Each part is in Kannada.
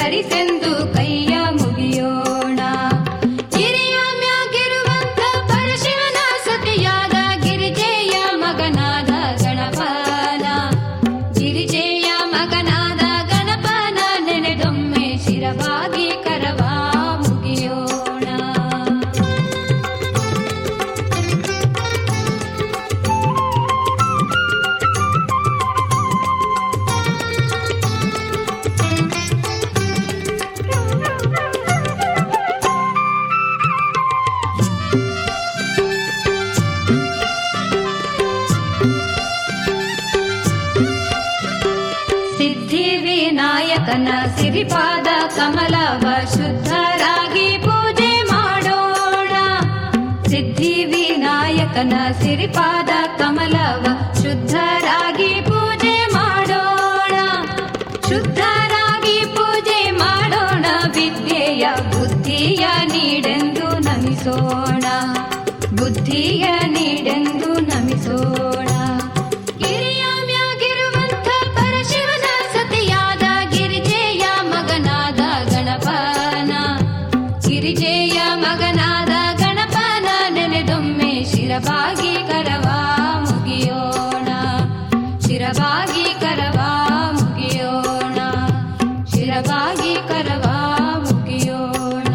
ಹರಿಸೆಂದು ಕೈಯ ಮುಗಿಯೋಣ. ಗಿರಿಯ ಮ್ಯಾಗಿರುವಂತ ಪರಶಿವನ ಸತಿಯಾದ ಗಿರಿಜೆಯ ಮಗನಾದ ಗಣಪನ, ಗಿರಿಜೆಯ ಮಗನಾದ ಗಣಪನ ನೆನೆದೊಮ್ಮೆ ಶಿರವಾಗಿ ಕರವ ಮುಗಿಯೋಣ. ಸಿದ್ಧಿವಿನಾಯಕನ ಸಿರಿಪಾದ ಕಮಲವ ಶುದ್ಧರಾಗಿ ಪೂಜೆ ಮಾಡೋಣ. ಸಿದ್ಧಿವಿನಾಯಕನ ಸಿರಿಪಾದ ಕಮಲವ ಶುದ್ಧರಾಗಿ ಪೂಜೆ ಮಾಡೋಣ. ಸಿರಿಯ ನೀಡೆಂದು ನಮಿಸೋಣ. ಗಿರಿಯ ಮ್ಯಾಗಿರುವಂಥ ಪರಶಿವನ ಸತಿಯಾದ ಗಿರಿಜೆಯ ಮಗನಾದ ಗಣಪನ, ಗಿರಿಜೆಯ ಮಗನಾದ ಗಣಪನ ನೆನೆದೊಮ್ಮೆ ಶಿರಬಾಗಿ ಕರವ ಮುಗಿಯೋಣ, ಶಿರಬಾಗಿ ಕರವ ಮುಗಿಯೋಣ, ಶಿರಬಾಗಿ ಕರವ ಮುಗಿಯೋಣ.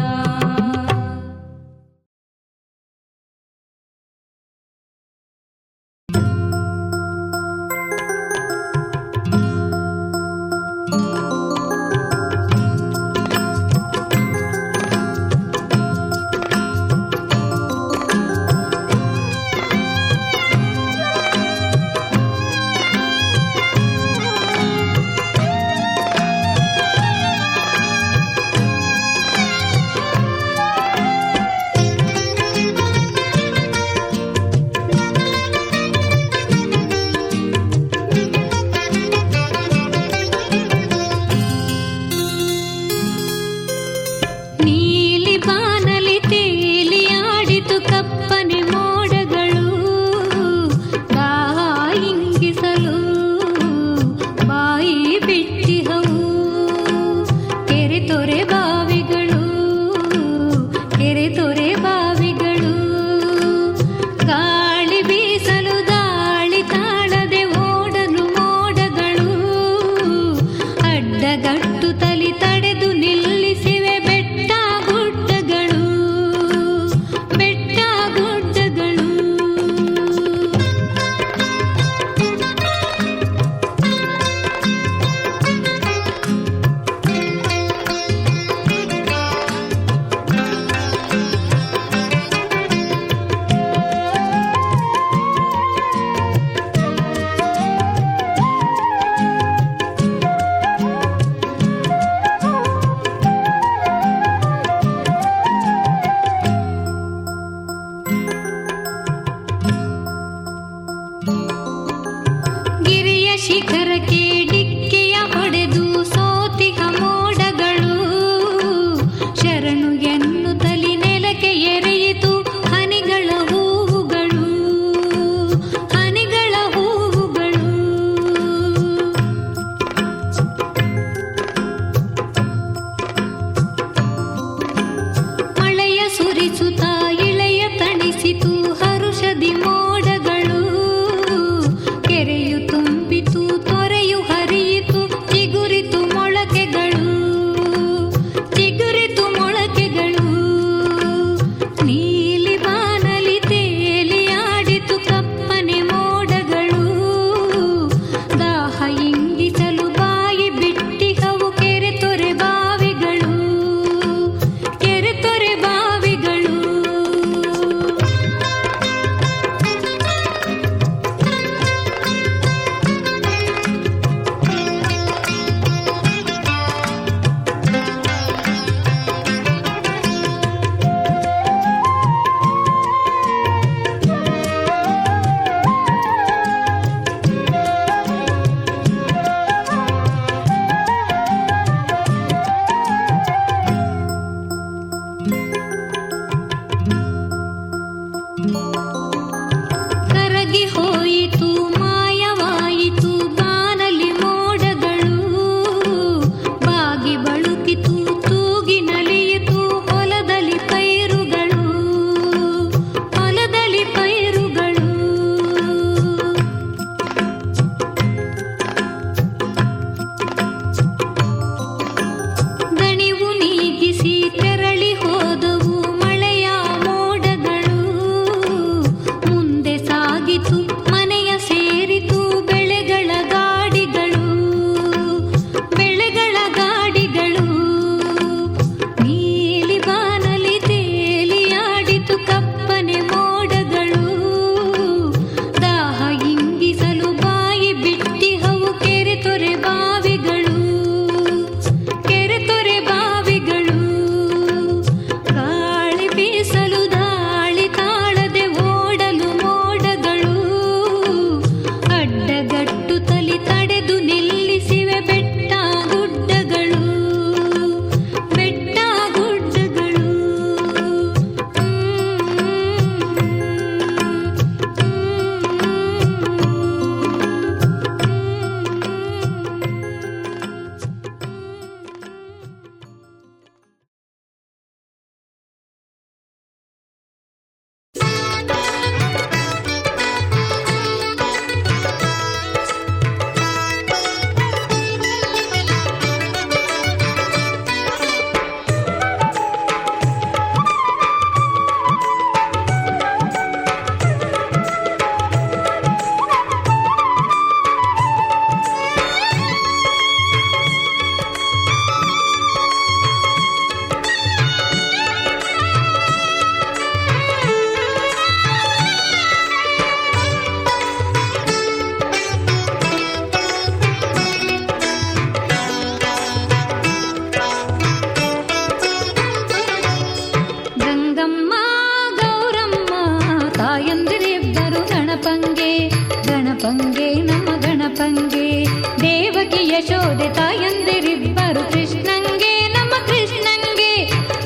ಯಶೋದೆ ತಾಯಂದಿರಿಬ್ಬರು ಕೃಷ್ಣಂಗೆ ನಮ್ಮ ಕೃಷ್ಣಂಗೆ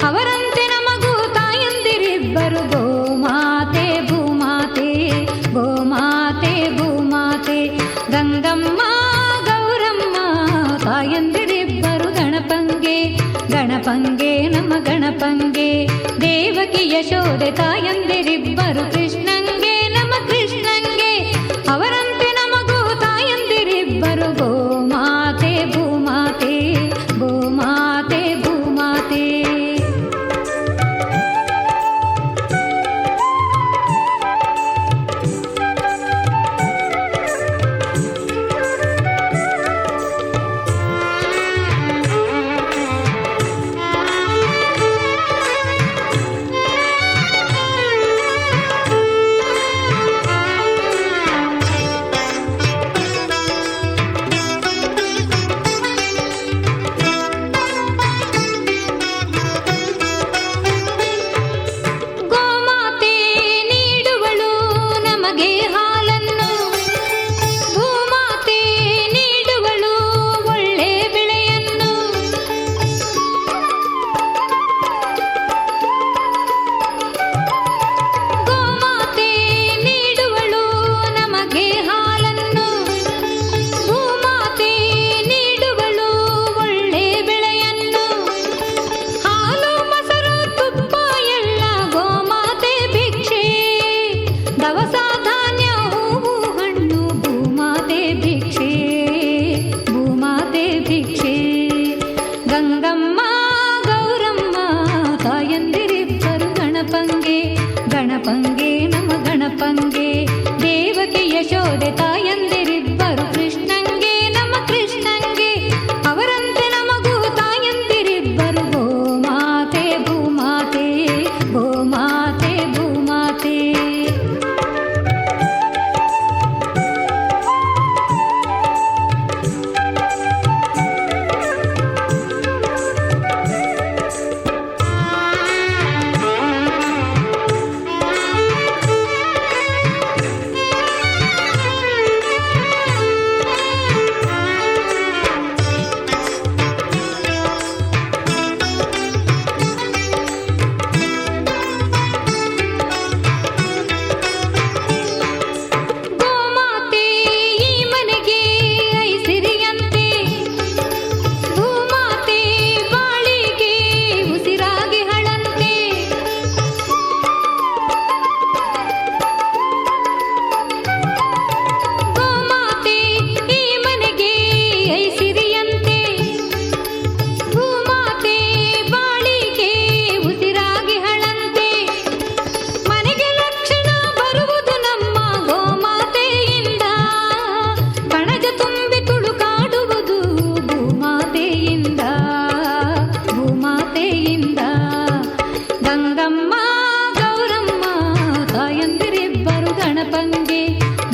ಅವರಂತೆ ನಮಗೂ ತಾಯಂದಿರಿಬ್ಬರು ಗೋಮಾತೆ ಭೂಮಾತೆ ಗೋಮಾತೆ ಭೂಮಾತೆ ಗಂಗಮ್ಮ ಗೌರಮ್ಮ ತಾಯಂದಿರಿಬ್ಬರು ಗಣಪಂಗೆ ಗಣಪಂಗೆ ನಮ್ಮ ಗಣಪಂಗೆ ದೇವಕಿ ಯಶೋದೆ ತಾಯಂದಿರಿಬ್ಬರು ಕೃಷ್ಣಂಗೆ ನಮ್ಮ ಕೃಷ್ಣಂಗೆ ಅವರಂತೆ ನಮಗೂ ತಾಯಂದಿರಿಬ್ಬರು ಗೋಮಾತೆ ಭೂಮಾತೆ ಗೋಮಾತೆ ಭೂಮಾತೆ ಗಣಪಂಗೆ ನಮ ಗಣಪಂಗೆ ದೇವಕಿ ಯಶೋದೆ ತಾಯಂದಿರಿಬ್ಬರು ಕೃಷ್ಣಂಗೆ ನಮ್ಮ ಕೃಷ್ಣಂಗೆ ಅವರಂತೆ ನಮಗೂ ತಾಯಂದಿರಿಬ್ಬರು ಗೋಮಾತೆ ಭೂಮಾತೆ ಗೋಮಾತೆ ಭೂಮಾತೆ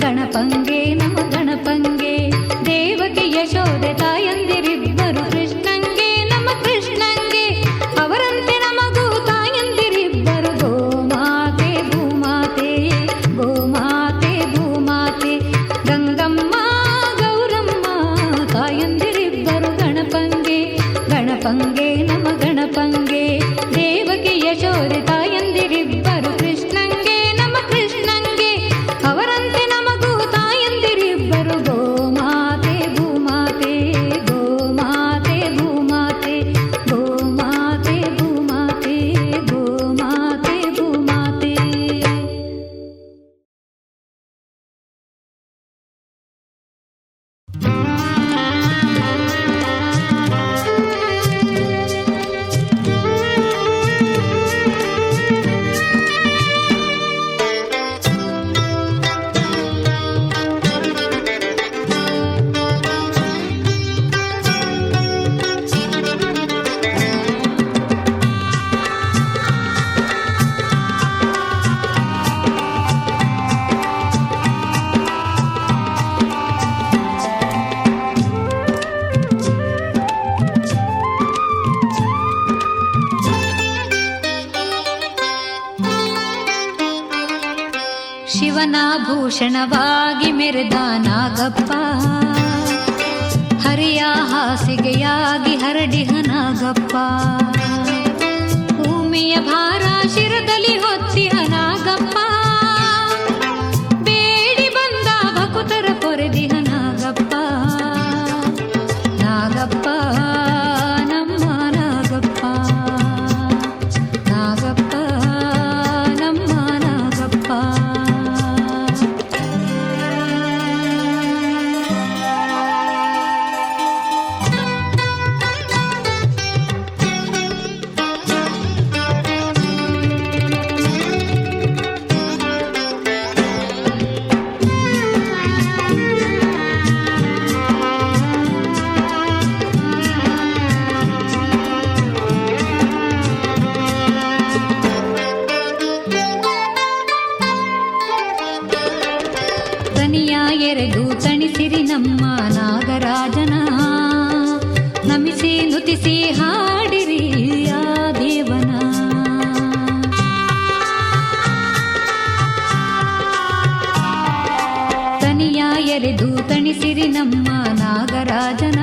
ಗಣಪಂಗೆ ನಮ ಗಣಪಂಗೆ ದೇವಕಿ ಯಶೋದೆ ತಾಯಂದಿರಿಬ್ಬರು ಕೃಷ್ಣಂಗೆ ನಮ್ಮ ಕೃಷ್ಣಂಗೆ ಅವರಂತೆ ನಮಗೂ ತಾಯಂದಿರಿಬ್ಬರು ಗೋಮಾತೆ ಭೂಮಾತೆ ಗೋಮಾತೆ ಭೂಮಾತೆ ಗಂಗಮ್ಮ ಗೌರಮ್ಮ ತಾಯಂದಿರಿಬ್ಬರು ಗಣಪಂಗೆ ಗಣಪಂಗೆ ನಮ ಗಣಪಂಗೆ ದೇವಕಿ ಯಶೋದೆ ತಾಯಂದಿರಿಬ್ಬರು ಕೃಷ್ಣಂಗೆ ನಮ್ಮ ಕೃಷ್ಣಂಗೆ ಅವರಂತೆ ನಮಗೂ ತಾಯಂದಿರಿಬ್ಬರು ಗೋಮಾತೆ ಭೂಮಾತೆ ಗೋಮಾತೆ ಭೂಮಾತೆ ಗೋಮಾತೆ ಭೂಮಾತೆ ಗೋಮಾತೆ ಭೂಮಾತೆ ಶಿವನಾಭೂಷಣವಾಗಿ ಮೆರೆದ ನಾಗಪ್ಪ ಹರಿಯ ಹಾಸಿಗೆಯಾಗಿ ಹರಡಿಹ ನಾಗಪ್ಪ. ಭೂಮಿಯ ಭಾರ ಶಿರದಲ್ಲಿ ಹೊತ್ತಿಹ ನಾಗಪ್ಪ. ಬೇಡಿ ಬಂದ ಭಕುತರ ಕೊರೆದಿಹ ನಾಗಪ್ಪ. ನಾಗಪ್ಪ ನಮ್ಮ ನಾಗಪ್ಪ, ನಾಗಪ್ಪ ನಮ್ಮ ನಾಗಪ್ಪ. ತನಿಯ ಎರೆದು ತಣಿಸಿರಿ ನಮ್ಮ ನಾಗರಾಜನ. ನಮಿಸಿ ನುತಿಸಿ ಹಾಡಿರಿ ಆ ದೇವನ. ತನಿಯ ಎರೆದು ತಣಿಸಿರಿ ನಮ್ಮ ನಾಗರಾಜನ.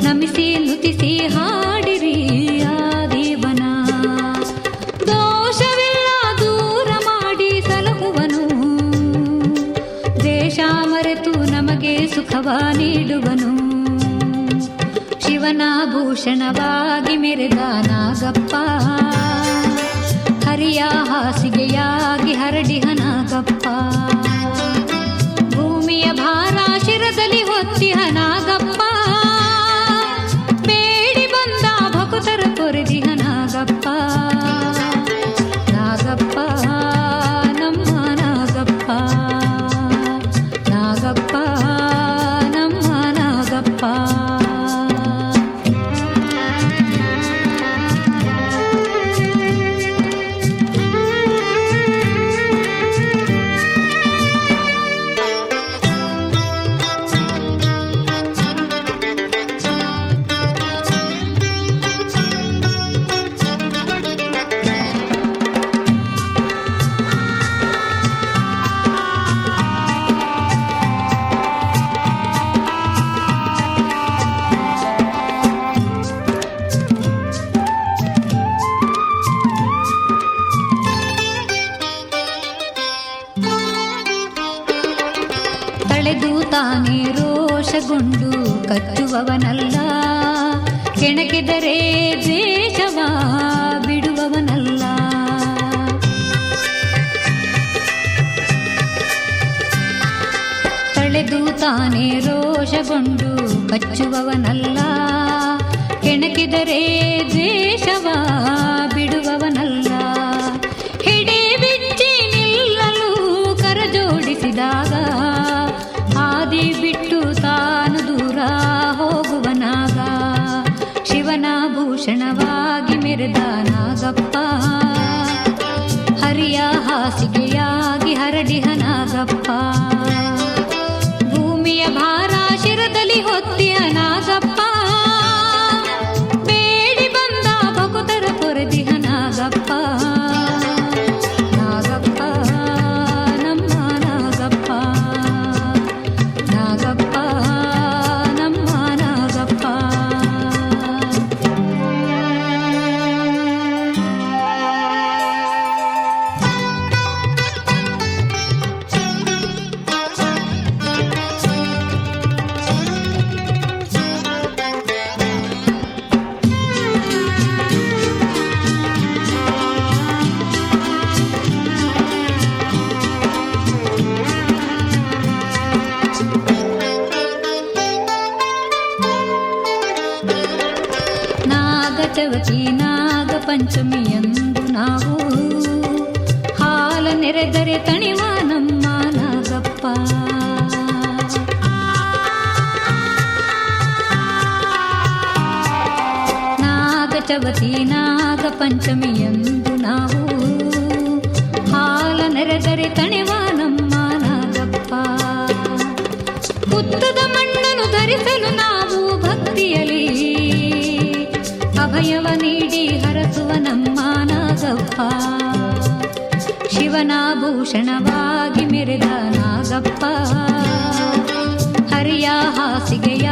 ನಮಿಸಿ ನುತಿಸಿ ಹಾಡಿರಿ ಆ ದೇವನ. ದೋಷವಿಲ್ಲ ದೂರ ಮಾಡಿ ಸಲಹುವನು. ದೇಶ ಮರೆತು ನಮಗೆ ಸುಖವ ನೀಡುವನು. ಶಿವನ ಭೂಷಣವಾಗಿ ಮೆರೆದ ನಾಗಪ್ಪ. ಹರಿಯ ಹಾಸಿಗೆಯಾಗಿ ಹರಡಿಹ ನಾಗಪ್ಪ. ಭೂಮಿಯ ಭಾರ ಶಿರದಲ್ಲಿ ಹೊತ್ತಿಹ ನಾಗಪ್ಪ. ಬೇಡಿ ಬಂದ ಭಕುತರ ಕೊರೆದಿಹ ನಾಗಪ್ಪ. ನಾಗಪ್ಪ ನಮ್ಮ ನಾಗಪ್ಪ, ನಾಗಪ್ಪ ನಮ್ಮ ನಾಗಪ್ಪ. ತಳೆದು ತಾನೇ ರೋಷಗೊಂಡು ಕಚ್ಚುವವನಲ್ಲ. ಕೆಣಕಿದರೆ ದ್ವೇಷವ ಬಿಡುವವನಲ್ಲ. ತಳೆದು ತಾನೇ ರೋಷಗೊಂಡು ಕಚ್ಚುವವನಲ್ಲ. ಕೆಣಕಿದರೆ ದ್ವೇಷವ ಬಿಡುವವನಲ್ಲ. ಹಿಡಿ ಬಿಚ್ಚಿ ನಿಲ್ಲಲು ಕರಜೋಡಿಸಿದಾಗ ಆದಿ ಬಿಟ್ಟು ತಾನು ದೂರ ಹೋಗುವನಾಗ. ಶಿವನ ಭೂಷಣವಾಗಿ ಮೆರೆದ ನಾಗಪ್ಪ. ಹರಿಯ ಹಾಸಿಗೆಯಾಗಿ ಹರಡಿಹ ನಾಗಪ್ಪ. ಭೂಮಿಯ ಭಾರ ಶಿರದಲ್ಲಿ ಹೊತ್ತಿಯ ನಾಗಪ್ಪ. ಬೇಡಿ ಬಂದ ಭಕುತರ ಕೊರೆದಿಹ ನಾಗಪ್ಪ. ನಾಗಪ್ಪ ನಮ್ಮ ನಾಗಪ್ಪ, ನಾಗಪ್ಪ ನಮ್ಮ ನಾಗಪ್ಪ. ನಾಗಚವತಿ ನಾಗ ಪಂಚಮಿಯಂದು ನಾವು ಹಾಲ ನೆರೆದರೆ ತಣಿವ ನಮ್ಮ ನಾಗಪ್ಪ. ನಾಗಚವತಿ ನಾಗ ಪಂಚಮಿಯಂದು ನಾವು ಹಾಲ ನೆರೆದರೆ ತಣಿವ ನಮ್ಮ ನಾಗಪ್ಪ. ಹುತ್ತದ ಮಣ್ಣನ್ನು ಧರಿಸಲು ನಾವು ಭಕ್ತಿಯಲಿ ಅಭಯವ ನೀಡಿ ಹರಸುವ ನಮ್ಮ ನಾಗಪ್ಪ. ಶಿವನ ಭೂಷಣವಾಗಿ ಮೆರೆದ ನಾಗಪ್ಪ. ಹರಿಯ ಹಾಸಿಗೆಯ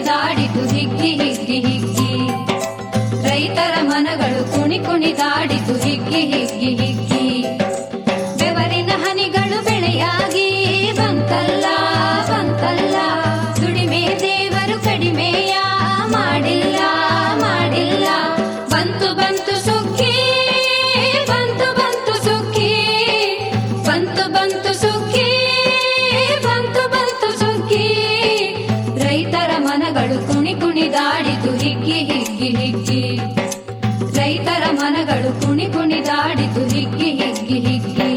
ಕುಣಿದಾಡಿತು ಹಿಗ್ಗಿ ಹಿಗ್ಗಿ ಹಿಗ್ಗಿ. ರೈತರ ಮನಗಳು ಕುಣಿ ಕುಣಿದಾಡಿತು ಹಿಗ್ಗಿ ಹಿಗ್ಗಿ ಹಿಗ್ಗಿ. ಬೆವರಿನ ಹನಿಗಳು ಬೆಳೆಯಾಗಿ ಬಂತಲ್ಲ ಬಂತಲ್ಲ, ದುಡಿಮೆ ದೇವರು ಕಡಿಮೆಯ ಮಾಡಿಲ್ಲ ಮಾಡಿಲ್ಲ. ಬಂತು ಬಂತು ಸುಗ್ಗಿ, ಬಂತು ಬಂತು ಸುಗ್ಗಿ, ಬಂತು ಬಂತು ಸುಗ್ಗಿ, ಬಂತು ಬಂತು ಸುಗ್ಗಿ. ರೈತರ ಮನಗಳು ಕುಣಿ ಕುಣಿದಾಡಿತು ಹಿಗ್ಗಿ ಹಿಗ್ಗಿ ಹಿಗ್ಗಿ. ರೈತರ ಮನಗಳು ಕುಣಿ ಕುಣಿದಾಡಿತು ಹಿಗ್ಗಿ ಹಿಗ್ಗಿ ಹಿಗ್ಗಿ.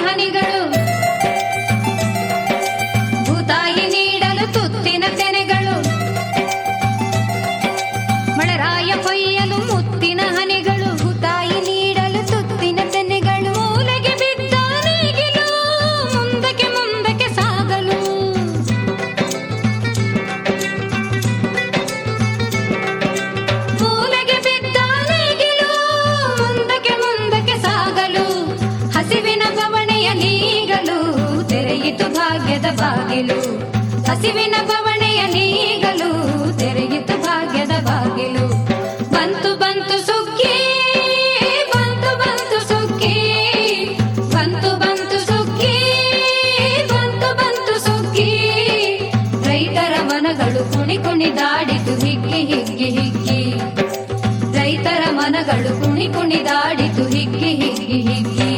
ಹನಿಗಳು ಭೂತಾಯಿ ನೀಡಲು ತುತ್ತಿನ ತೆನೆಗಳು. ಮಳೆರಾಯ ಕೊಯ್ಯಲು ಮುತ್ತಿನ ಹನಿಗಳು, ಭೂತಾಯಿ ನೀಡಲು ತುತ್ತಿನ ತೆನೆಗಳು. ಮೂಲೆಗೆ ಬಿದ್ದ ನೇಗಿಲು ಮುಂದಕ್ಕೆ ಮುಂದಕ್ಕೆ ಸಾಗಲು. ಮೂಲೆಗೆ ಬಿದ್ದ ನೇಗಿಲು ಮುಂದಕ್ಕೆ ಮುಂದಕ್ಕೆ ಸಾಗಲು. ಹಸಿವಿನ ಬವಣೆಯ ನೀಗಲು ತೆರೆಯಿತು ಭಾಗ್ಯದ ಬಾಗಿಲು. ಹಸಿವಿನ ಬವಣೆಯ ನೀಗಲು ತೆರೆಯಿತು ಭಾಗ್ಯದ ಬಾಗಿಲು. ಬಂತು ಬಂತು ಸುಗ್ಗಿ, ಬಂತು ಬಂತು ಸುಗ್ಗಿ, ಬಂತು ಬಂತು ಸುಗ್ಗಿ, ಬಂತು ಬಂತು ಸುಗ್ಗಿ. ರೈತರ ಮನಗಳು ಕುಣಿ ಕುಣಿದಾಡಿತು ಹಿಗ್ಗಿ ಹಿಗ್ಗಿ ಹಿಗ್ಗಿ. ರೈತರ ಮನಗಳು ಕುಣಿ ಕುಣಿದಾಡಿತು ಹಿಗ್ಗಿ ಹಿಗ್ಗಿ ಹಿಗ್ಗಿ.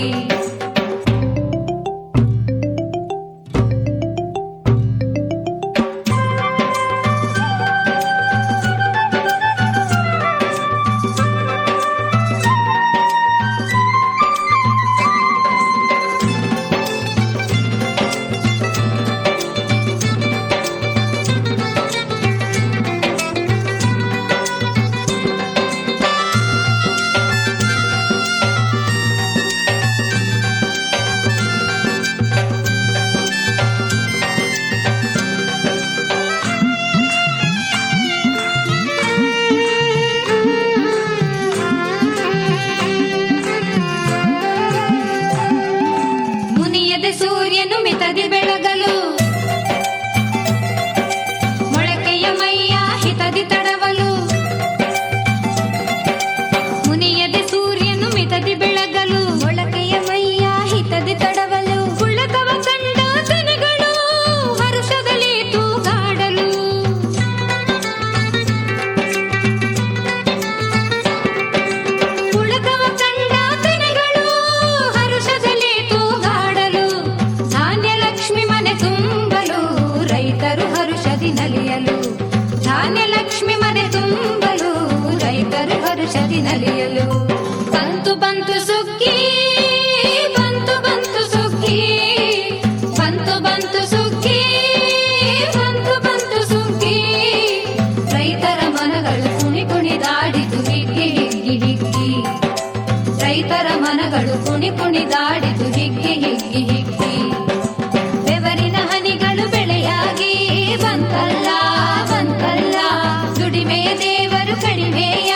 ಸೂರ್ಯನು ಮಿತದಿ ಬೆಳಗಲು, ಮೊಳಕೆಯ ಮೈಯ ಹಿತದಿ ತಡವಲು. ಮುನಿಯದೆ ಸೂರ್ಯನು ಮಿತದಿ ಬೆಳಗಲು, ಮೊಳಕೆಯ ಮೈಯ ಹಿತದಿ ತಡವಲು. ಉಳಕವ ಕಂಡ ತೆನೆಗಳು ಹರುಷದಲ್ಲಿ ತೂಗಾಡಲು. ಉಳಕವ ಕಂಡ ತೆನೆಗಳು ಹರುಷದಲ್ಲಿ ತೂಗಾಡಲು. ಧಾನ್ಯಲಕ್ಷ್ಮಿ ಮನೆ ತುಂಬಲು ರೈತರು ಹರುಷದಿ ನಲಿಯಲು. ಧಾನ್ಯಲಕ್ಷ್ಮಿ ಮನೆ ತುಂಬಲು ರೈತರು ಹರುಷದಿ ನಲಿಯಲು. ಬಂತು ಬಂತು ಸುಗ್ಗಿ, ಬಂತು ಬಂತು ಸುಗ್ಗಿ, ಬಂತು ಬಂತು ಸುಗ್ಗಿ, ಬಂತು ಬಂತು ಸುಗ್ಗಿ. ರೈತರ ಮನಗಳು ಕುಣಿ ಕುಣಿದಾಡಿತು ಹಿಗ್ಗಿ ಹಿಗ್ಗಿ ಹಿಗ್ಗಿ. ರೈತರ ಮನಗಳು ಕುಣಿ ಕುಣಿದಾಡಿತು ಹಿಗ್ಗಿ ಹಿಗ್ಗಿ ಹಿಗ್ಗಿ. ಬೆವರಿನ ಹನಿಗಳು ಬೆಳೆಯಾಗಿ ಬಂತಲ್ಲ ಬಂತಲ್ಲ, ದುಡಿಮೆಯ ದೇವರು ಕಡಿಮೆಯ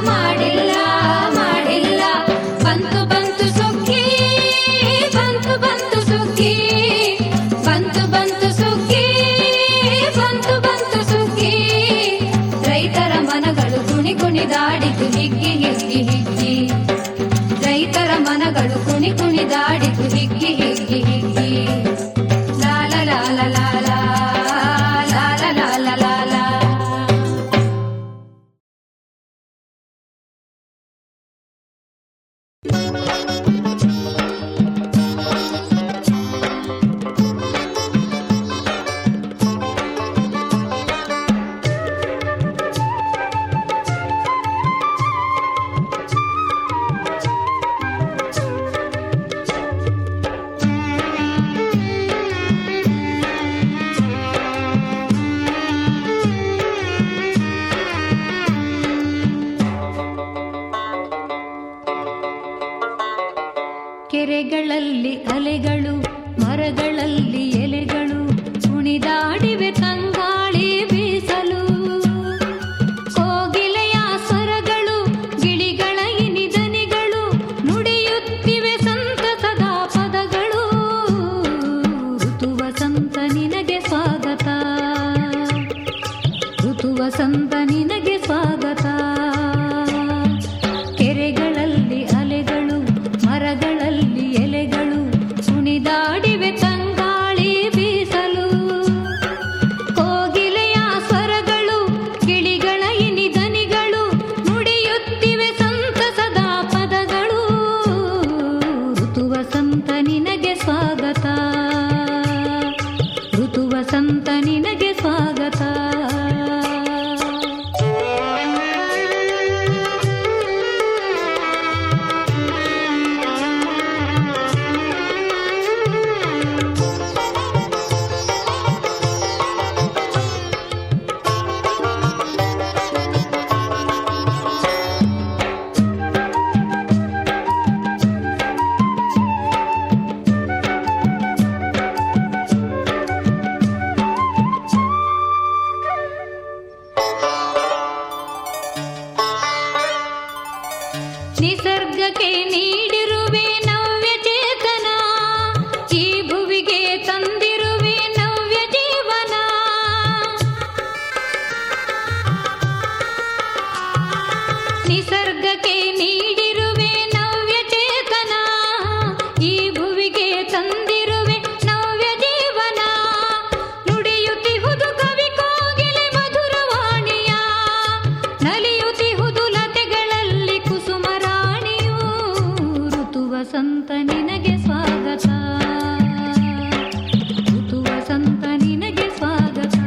ಮಾಡಿಲ್ಲ ಮಾಡಿಲ್ಲ. ಬಂತು ಬಂತು ಸುಗ್ಗಿ, ಬಂತು ಬಂತು ಸುಗ್ಗಿ, ಬಂತು ಬಂತು ಸುಗ್ಗಿ, ಬಂತು ಬಂತು ಸುಗ್ಗಿ. ರೈತರ ಮನಗಳು ಕುಣಿ ಕುಣಿದಾಡಿತು ಹಿಗ್ಗಿ ಹಿಗ್ಗಿ ಹಿಗ್ಗಿ. ರೈತರ ಮನಗಳು ಕುಣಿ ಕುಣಿದಾಡಿತು ಹಿಗ್ಗಿ ಹಿಗ್ಗಿ ಹಿಗ್ಗಿ. ಲಾಲ ಲಾಲ ಲಾಲ ಲಾಲ ಲಾಲ ಲಾಲ. ಕೆರೆಗಳಲ್ಲಿ ಅಲೆಗಳು, ಮರಗಳಲ್ಲಿ ಎಲೆಗಳು, ಕುಣಿದಾಡಿವೆ ತಂಗಾಳಿ ಬೀಸಲು. ಕೋಗಿಲೆಯ ಸ್ವರಗಳು, ಗಿಳಿಗಳ ಇನಿದನಿಗಳು, ನುಡಿಯುತ್ತಿವೆ ಸಂತಸದ ಪದಗಳು. ಋತು ವಸಂತ ನಿನಗೆ ಸ್ವಾಗತ, ಋತು ವಸಂತ ನಿನಗೆ ಸ್ವಾಗತ. ಕೆರೆಗಳಲ್ಲಿ ಅಲೆಗಳು, ಮರಗಳಲ್ಲಿ ಎಲೆಗಳು, ಕುಣಿದಾಡಿವೆ ತಂಗಾಳಿ ಬೀಸಲು. ಕೋಗಿಲೆಯ ಸ್ವರಗಳು, ಗಿಳಿಗಳ ಇನಿದನಿಗಳು, ನುಡಿಯುತ್ತಿವೆ ಸಂತಸದ ಪದಗಳು. ಋತು ವಸಂತ ನಿನಗೆ ಸ್ವಾಗತ, ಋತು ವಸಂತ ನಿನಗೆ ಸ್ವಾಗತ. ನಿಸರ್ಗಕ್ಕೆ ನೀಡಿರುವೆ ನವ್ಯ ಚೇತನ, ಈ ಭುವಿಗೆ ತಂದಿರುವೆ ನವ್ಯ ಜೀವನ. ನಿಸರ್ಗಕ್ಕೆ ನೀಡಿರುವೆ ನವ್ಯ ಚೇತನ, ಈ ಭುವಿಗೆ ತಂದಿರುವೆ ನವ್ಯ ಜೀವನ. ನುಡಿಯುತ್ತಿಹುದು ಕವಿ ಕೋಗಿಲೆ ಮಧುರವಾಣಿಯ, ನಲಿಯುತ್ತಿಹುದು ಲತೆಗಳಲ್ಲಿ ಕುಸುಮರಾಣಿಯು. ಋತು ವಸಂತ ನಿನಗೆ ಸ್ವಾಗತ, ಋತು ವಸಂತ ನಿನಗೆ ಸ್ವಾಗತ.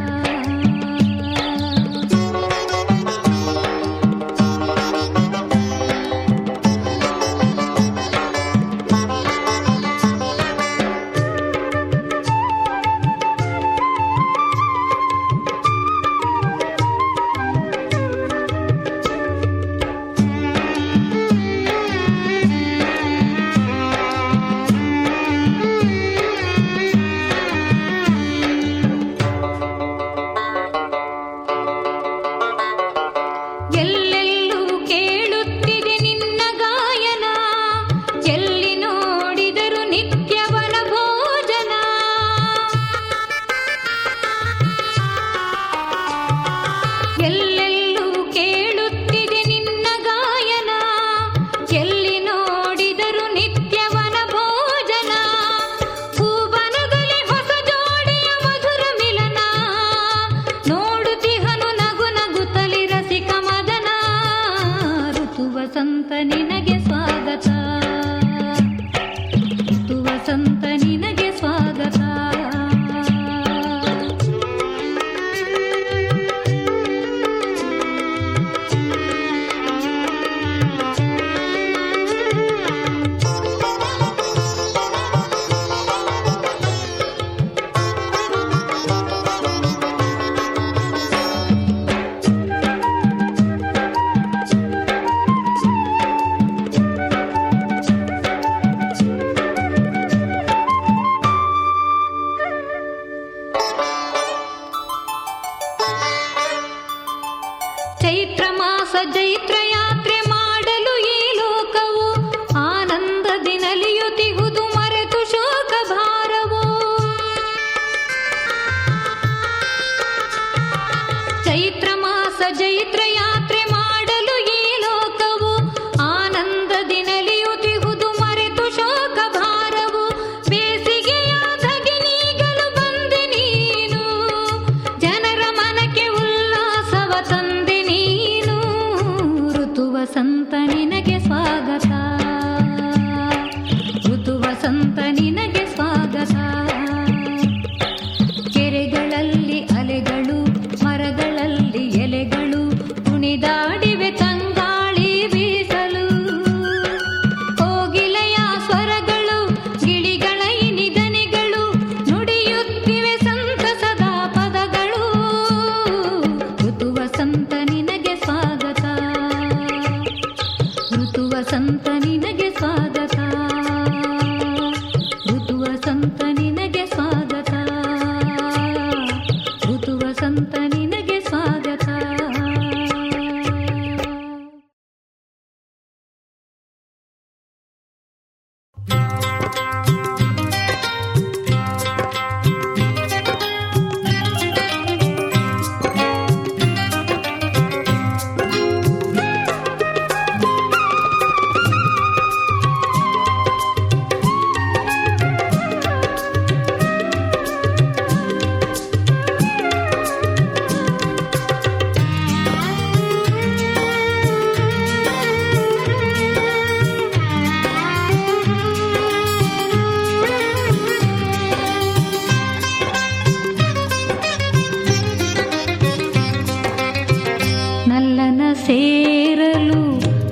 ಸೇರಲು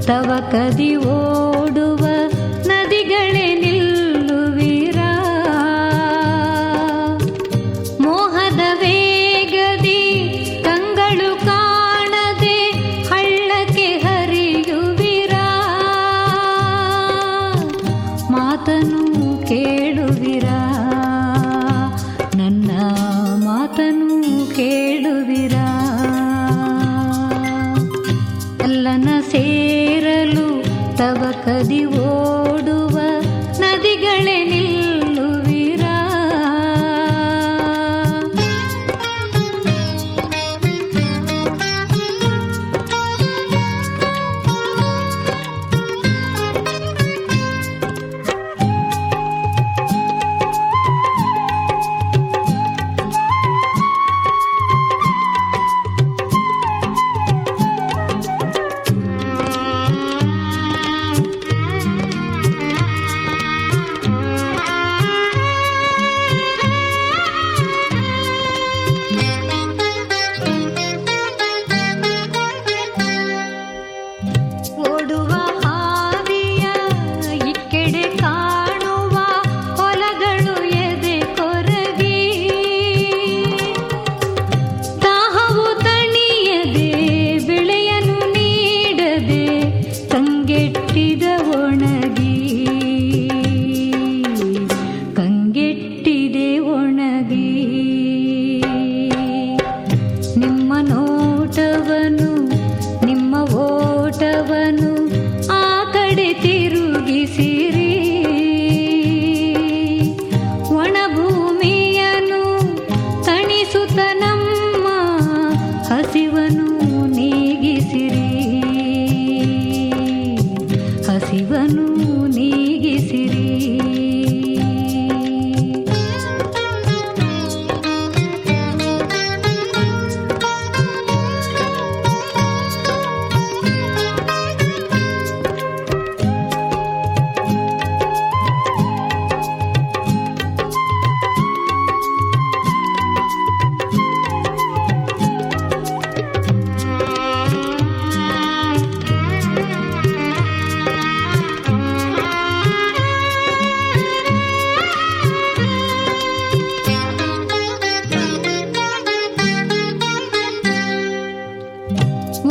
ತವ ಕದಿ ಓಡುವ ನದಿಗಳೇ ನಿಲ್ಲುವಿರಾ. ಮೋಹದ ವೇಗದಿ ಕಂಗಳು ಕಾಣದೆ ಹಳ್ಳಕ್ಕೆ ಹರಿಯುವಿರಾ. ಮಾತನು ಕೇಳುವಿರಾ, ನನ್ನ ಮಾತನು ಕೇಳುವಿರಾ. ಅಲ್ಲನ ಸೇರಲು ತವ ಕದಿ ಓಡುವ ನದಿಗಳೇ ನಿಲ್ಲುವಿರಾ. ಹಸಿವನು ನೀಗಿಸಿರಿ.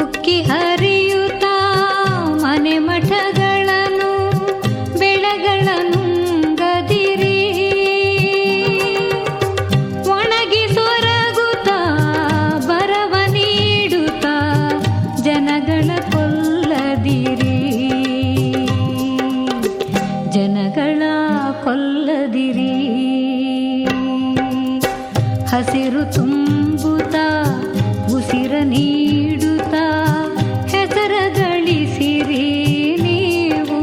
ಉಕ್ಕಿ ಹರಿಯುತ್ತಾ ಮನೆ ಮಠಗಳನ್ನು ಬೆಳಗಳನುಂಗದಿರಿ. ಒಣಗಿ ಸೊರಗುತ್ತಾ ಬರವ ನೀಡುತ್ತಾ ಜನಗಳ ಕೊಲ್ಲದಿರಿ, ಜನಗಳ ಕೊಲ್ಲದಿರಿ. ಹಸಿರು ತುಂಬುತ್ತಾ ಉಸಿರ ನೀಡುತ್ತಾ ಹೆಸರ ಗಳಿಸಿರಿ ನೀವು.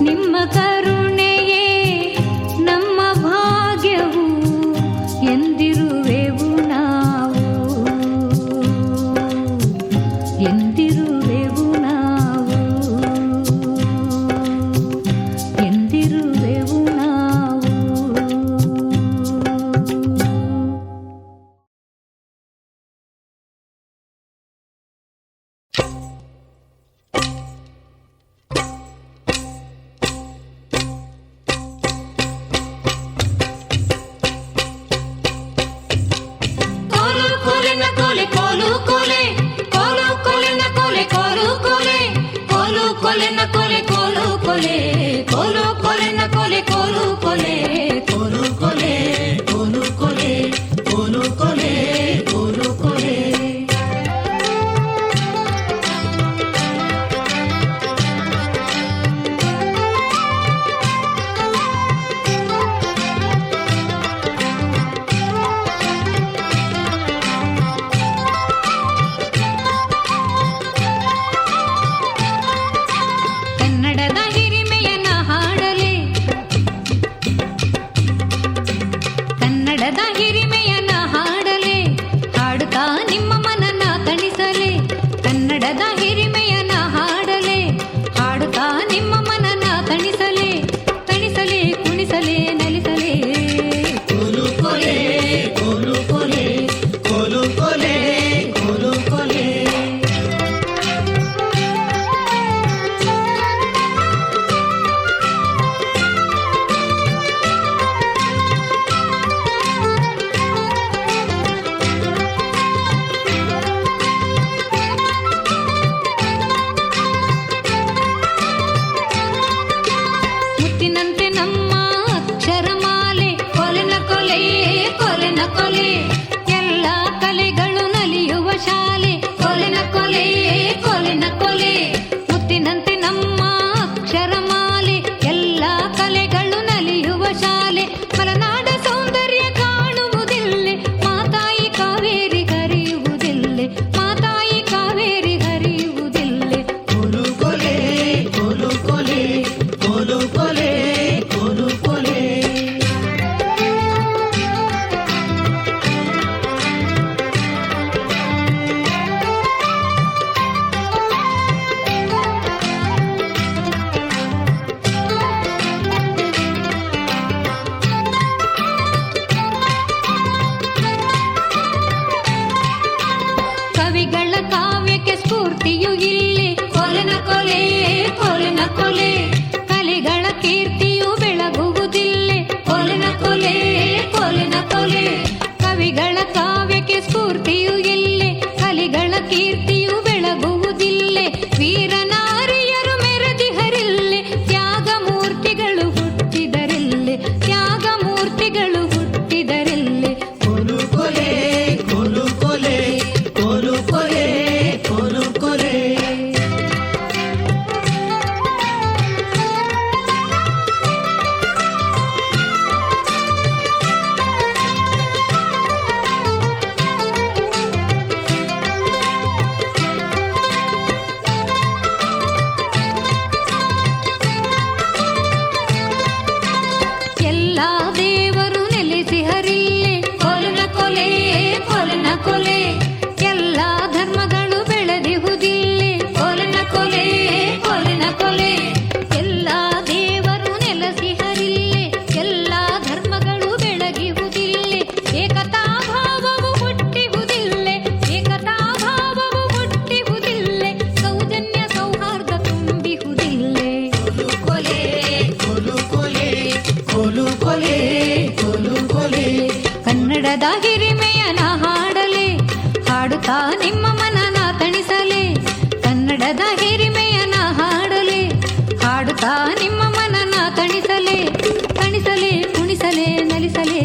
ನಿಮ್ಮ ಕರುಣೆಯೇ ನಮ್ಮ ಭಾಗ್ಯವು ಎಂದಿರುವೆವು ನಾವು, ಎಂದಿರುವೆವು ನಾವು, ಎಂದಿರುವೆವು ನಾವು. ಕನ್ನಡದ ಹಿರಿಮೆಯನ್ನ ಹಾಡಲೆ, ಕನ್ನಡದ ಹಿರಿಮೆಯನ್ನ ಹಾಡಲೆ, ಹಾಡುತ್ತಾ ನಿಮ್ಮ ಮನನ ತಣಿಸಲೆ. ಕನ್ನಡದ ಹಿರಿಮೆಯನ್ನ ಹಾಡಲೆ, ಹಾಡುತ್ತಾ ನಿಮ್ಮ ಮನನ ತಣಿಸಲೆ. ತಣಿಸಲೆ, ಕುಣಿಸಲೆ, ನಲಿಸಲೆ. ಕೋಲು ಕೊಲೆ, ಕೋಲು ಕೊಲೆ, ಕೋಲು ಕೊಲೆ, ಕೋಲು ಕೊಲೆ. ಮುತ್ತಿನಂತೆ ನಮ್ಮ ಅಕ್ಷರಮಾಲೆ, ಕೊಲೆನ ಕೊಲೆ, ಕೊಲೆನ ಕೊಲೆ. ಎಲ್ಲ ಕಲೆಗಳು ನಲಿಯುವ ಶಾಲೆ, ಕೊಲೆನ ಕೊಲೆ, ಕೊಲೆನ ಕೊಲೆ. ಮುತ್ತಿನಂತೆ ನಮ್ಮ ಅಕ್ಷರಮಾಲೆ, ಎಲ್ಲ ಕಲೆಗಳು ನಲಿಯುವ ಶಾಲೆ. ಮಲೆನಾಡ ಸೌಂದರ್ಯ ಕಾಣುವುದಿಲ್ಲೆ, ಮಾತಾಯಿ ಕಾವೇರಿ ಹರಿಯುವುದಿಲ್ಲೆ, ಮಾತಾಯಿ ಕಾವೇರಿ ಹರಿಯುವುದಿಲ್ಲೆ. ಕೋಲು ಕೊಲೆ, ಕೋಲು ಕೊಲೆ, ಕೋಲು ಕೊಲೆ, ಕೋಲು ಕೊಲೆ. ಕವಿಗಳ ಕಾವ್ಯಕ್ಕೆ ಸ್ಫೂರ್ತಿಯು ಇಲ್ಲಿ, ಕೊಲೆನ ಕೊಲೆ, ಕೊಲೆನ ಕೊಲೆ. ಕಲೆಗಳ ಕೀರ್ತಿಯು ಬೆಳಗುವುದಿಲ್ಲೆ, ಕೊಲೆನ ಕೊಲೆ, ಕೊಲೆನ ಕೊಲೆ. ಕವಿಗಳ ಕಾವ್ಯಕ್ಕೆ ಸ್ಫೂರ್ತಿಯು ಇಲ್ಲಿ, ಕಲೆಗಳ ಕೀರ್ತಿಯು ಬೆಳಗುವುದಿಲ್ಲೆ. ವೀರನಾರಿಯರು ಮೆರೆದಿಹರಿಲ್ಲೆ, ತ್ಯಾಗ ಮೂರ್ತಿಗಳು ಹುಟ್ಟಿದರಿಲ್ಲೆ, ತ್ಯಾಗ ಮೂರ್ತಿಗಳು ಹುಟ್ಟಿದರಿಲ್ಲೆ. ಕೋಲು ಕೊಲೆ, ಕೋಲು ಕೊಲೆ, ಕೋಲು ಕೊಲೆ, ಕೋಲು ಕೊಲೆ. ಎಲ್ಲ ದೇವರು ನೆಲೆಸಿ ಹರಿಲ್ಲೆ, ಕೊಲೆನ ಕೊಲೆ, ಕೊಲೆನ ಕೊಲೆ. ಎಲ್ಲ ಧರ್ಮಗಳು ಬೆಳೆದಿಹುದಿಲ್ಲೆ, ಕೊಲೆನ ಕೊಲೆ, ಕೊಲೆನ ಕೊಲೆ. ಎಲ್ಲ ದೇವರು ನೆಲೆಸಿ ಹರಿಲ್ಲೆ, ಎಲ್ಲ ಧರ್ಮಗಳು ಬೆಳಗಿಹುದಿಲ್ಲೆ. ಏಕತಾ ಭಾವವು ಹುಟ್ಟಿಹುದಿಲ್ಲೆ, ಏಕತಾ ಭಾವವು ಹುಟ್ಟಿಹುದಿಲ್ಲೆ. ಸೌಜನ್ಯ ಸೌಹಾರ್ದ ತುಂಬಿಹುದಿಲ್ಲೆ. ಕೋಲು ಕೊಲೆ, ಕೋಲು ಕೊಲೆ, ಕೋಲು ಕೊಲೆ, ಕೋಲು ಕೊಲೆ. ಕನ್ನಡದ ಹಿರಿಮೆಯನ ಹಾಡಲೆ, ಹಾಡುತ್ತಾ ನಿಮ್ಮ ಮನನ ತಣಿಸಲೆ. ಕನ್ನಡದ ಹಿರಿಮೆಯನ ಹಾಡಲೆ, ಹಾಡುತ್ತಾ ನಿಮ್ಮ ಮನನ ತಣಿಸಲೆ. ತಣಿಸಲೆ, ಕುಣಿಸಲೆ, ನಲಿಸಲೆ.